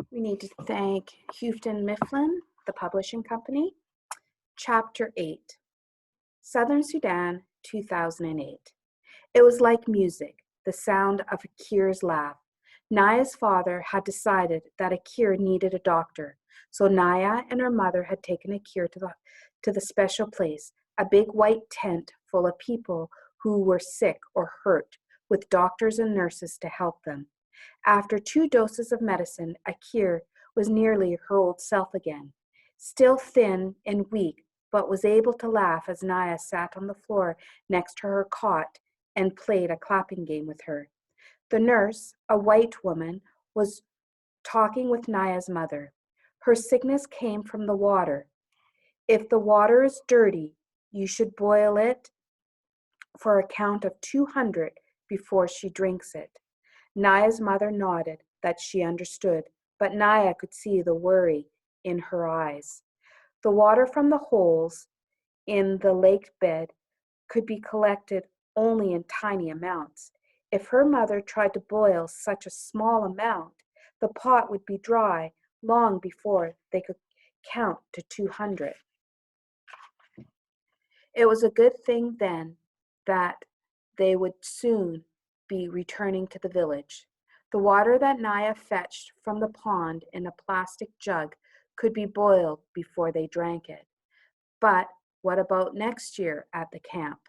We need to thank Houghton Mifflin, the publishing company. Chapter 8, Southern Sudan, 2008. It was like music, the sound of Akir's laugh. Naya's father had decided that Akir needed a doctor, so Naya and her mother had taken Akir to the special place, a big white tent full of people who were sick or hurt, with doctors and nurses to help them. After 2 doses of medicine, Akir was nearly her old self again, still thin and weak, but was able to laugh as Naya sat on the floor next to her cot and played a clapping game with her. The nurse, a white woman, was talking with Naya's mother. Her sickness came from the water. If the water is dirty, you should boil it for a count of 200 before she drinks it. Naya's mother nodded that she understood, but Naya could see the worry in her eyes. The water from the holes in the lake bed could be collected only in tiny amounts. If her mother tried to boil such a small amount, the pot would be dry long before they could count to 200. It was a good thing then that they would soon be returning to the village. The water that Naya fetched from the pond in a plastic jug could be boiled before they drank it. But what about next year at the camp?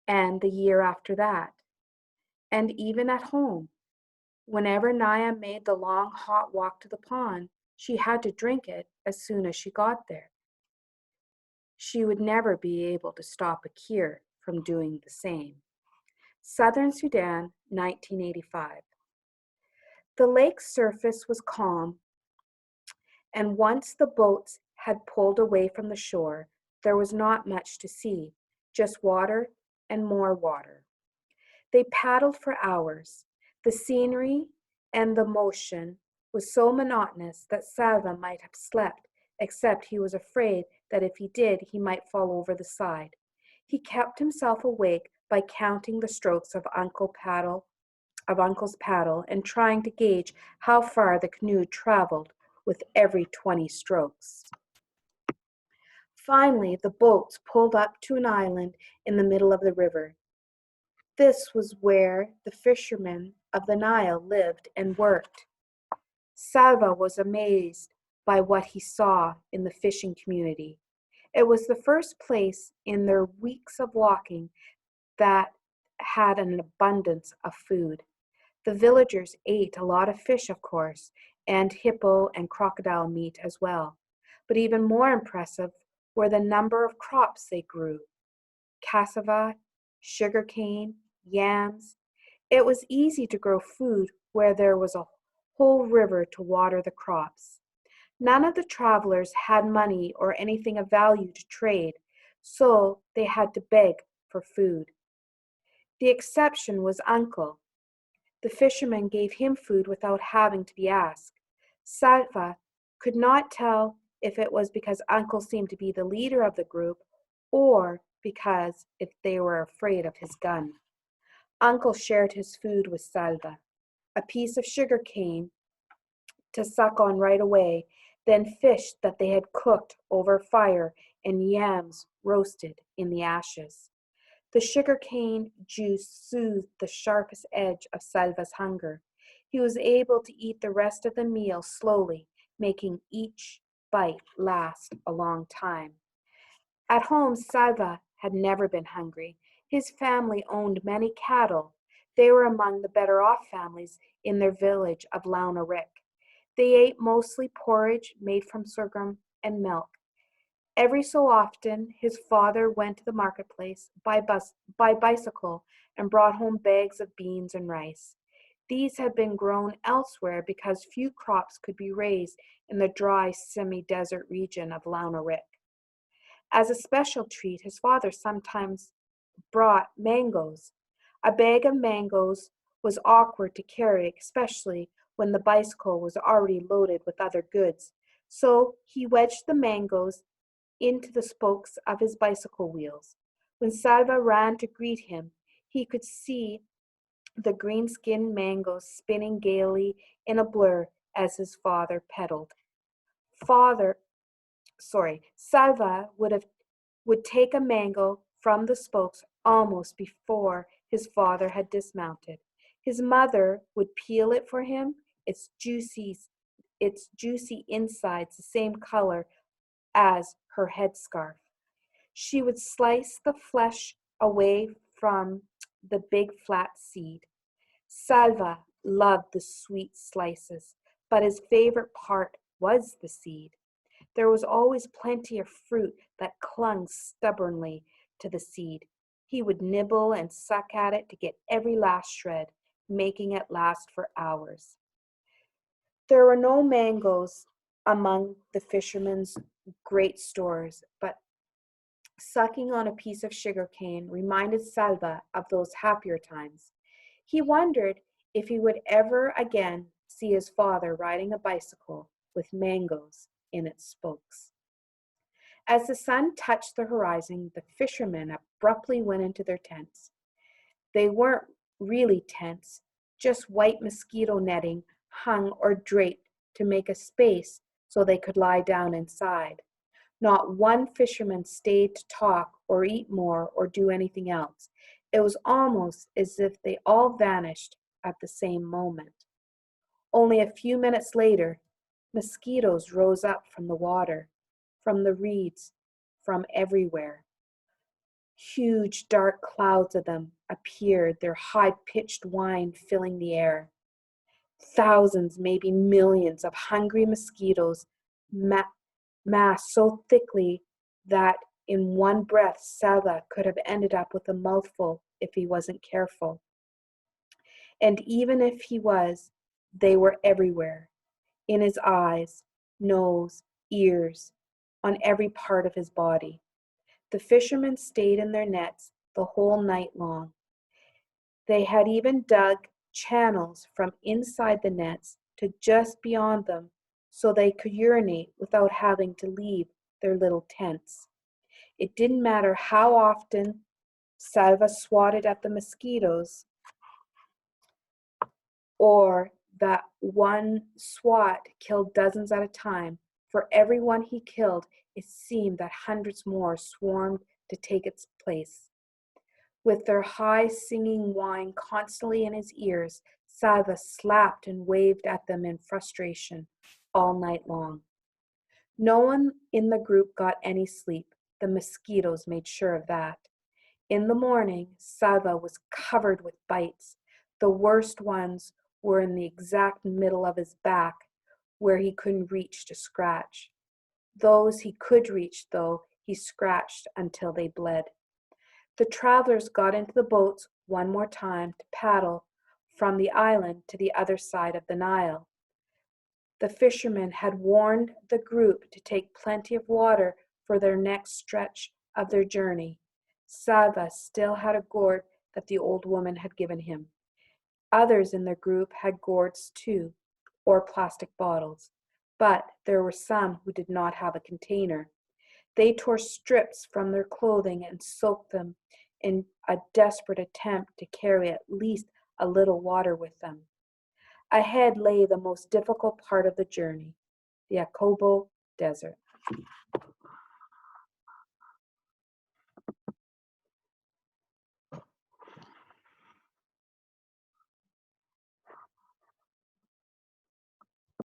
And the year after that? And even at home? Whenever Naya made the long hot walk to the pond, she had to drink it as soon as she got there. She would never be able to stop Akir from doing the same. Southern Sudan, 1985. The lake's surface was calm, and once the boats had pulled away from the shore, there was not much to see, just water and more water. They paddled for hours. The scenery and the motion was so monotonous that Salva might have slept, except he was afraid that if he did, he might fall over the side. He kept himself awake by counting the strokes of Uncle's paddle and trying to gauge how far the canoe traveled with every 20 strokes. Finally, the boats pulled up to an island in the middle of the river. This was where the fishermen of the Nile lived and worked. Salva was amazed by what he saw in the fishing community. It was the first place in their weeks of walking that had an abundance of food. The villagers ate a lot of fish, of course, and hippo and crocodile meat as well. But even more impressive were the number of crops they grew: cassava, sugarcane, yams. It was easy to grow food where there was a whole river to water the crops. None of the travelers had money or anything of value to trade, so they had to beg for food. The exception was Uncle. The fisherman gave him food without having to be asked. Salva could not tell if it was because Uncle seemed to be the leader of the group or because if they were afraid of his gun. Uncle shared his food with Salva, a piece of sugar cane to suck on right away, then fish that they had cooked over fire and yams roasted in the ashes. The sugarcane juice soothed the sharpest edge of Salva's hunger. He was able to eat the rest of the meal slowly, making each bite last a long time. At home, Salva had never been hungry. His family owned many cattle. They were among the better off families in their village of Launarik. They ate mostly porridge made from sorghum and milk. Every so often, his father went to the marketplace by bicycle and brought home bags of beans and rice. These had been grown elsewhere because few crops could be raised in the dry semi-desert region of Launarik. As a special treat, his father sometimes brought mangoes. A bag of mangoes was awkward to carry, especially when the bicycle was already loaded with other goods. So he wedged the mangoes into the spokes of his bicycle wheels. When Salva ran to greet him, he could see the green-skinned mangoes spinning gaily in a blur as his father pedaled. Salva would take a mango from the spokes almost before his father had dismounted. His mother would peel it for him, its juicy insides the same color as her headscarf. She would slice the flesh away from the big flat seed. Salva loved the sweet slices, but his favorite part was the seed. There was always plenty of fruit that clung stubbornly to the seed. He would nibble and suck at it to get every last shred, making it last for hours. There were no mangoes among the fisherman's great stores, but sucking on a piece of sugar cane reminded Salva of those happier times. He wondered if he would ever again see his father riding a bicycle with mangoes in its spokes. As the sun touched the horizon, the fishermen abruptly went into their tents. They weren't really tents, just white mosquito netting hung or draped to make a space so they could lie down inside. Not one fisherman stayed to talk or eat more or do anything else. It was almost as if they all vanished at the same moment. Only a few minutes later, mosquitoes rose up from the water, from the reeds, from everywhere. Huge dark clouds of them appeared, their high-pitched whine filling the air. Thousands, maybe millions of hungry mosquitoes massed so thickly that in one breath Salva could have ended up with a mouthful if he wasn't careful. And even if he was, they were everywhere, in his eyes, nose, ears, on every part of his body. The fishermen stayed in their nets the whole night long. They had even dug channels from inside the nets to just beyond them so they could urinate without having to leave their little tents. It didn't matter how often Salva swatted at the mosquitoes or that one swat killed dozens at a time. For every one he killed, it seemed that hundreds more swarmed to take its place. With their high singing whine constantly in his ears, Salva slapped and waved at them in frustration all night long. No one in the group got any sleep. The mosquitoes made sure of that. In the morning, Salva was covered with bites. The worst ones were in the exact middle of his back, where he couldn't reach to scratch. Those he could reach, though, he scratched until they bled. The travelers got into the boats one more time to paddle from the island to the other side of the Nile. The fishermen had warned the group to take plenty of water for their next stretch of their journey. Salva still had a gourd that the old woman had given him. Others in their group had gourds too, or plastic bottles, but there were some who did not have a container. They tore strips from their clothing and soaked them in a desperate attempt to carry at least a little water with them. Ahead lay the most difficult part of the journey, the Akobo Desert.